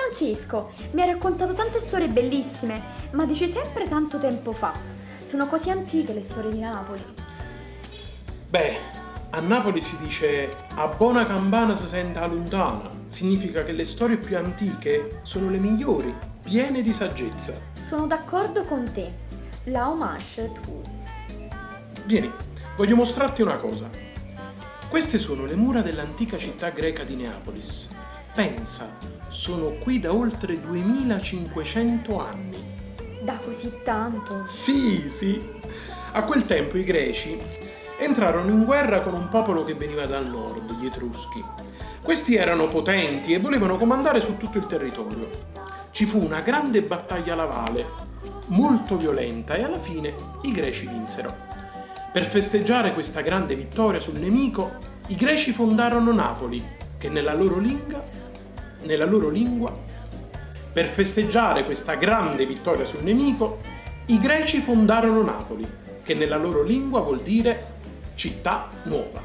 Francesco, mi hai raccontato tante storie bellissime, ma dici sempre tanto tempo fa. Sono così antiche le storie di Napoli. Beh, a Napoli si dice a buona campana si sente lontana. Significa che le storie più antiche sono le migliori, piene di saggezza. Sono d'accordo con te. La homage tu. Vieni, voglio mostrarti una cosa. Queste sono le mura dell'antica città greca di Neapolis. Pensa, sono qui da oltre 2500 anni. Da così tanto? Sì. A quel tempo i greci entrarono in guerra con un popolo che veniva dal nord, gli Etruschi. Questi erano potenti e volevano comandare su tutto il territorio. Ci fu una grande battaglia navale, molto violenta, e alla fine i greci vinsero. Per festeggiare questa grande vittoria sul nemico, i greci fondarono Napoli, che nella loro lingua. Per festeggiare questa grande vittoria sul nemico, i greci fondarono Napoli, che nella loro lingua vuol dire città nuova.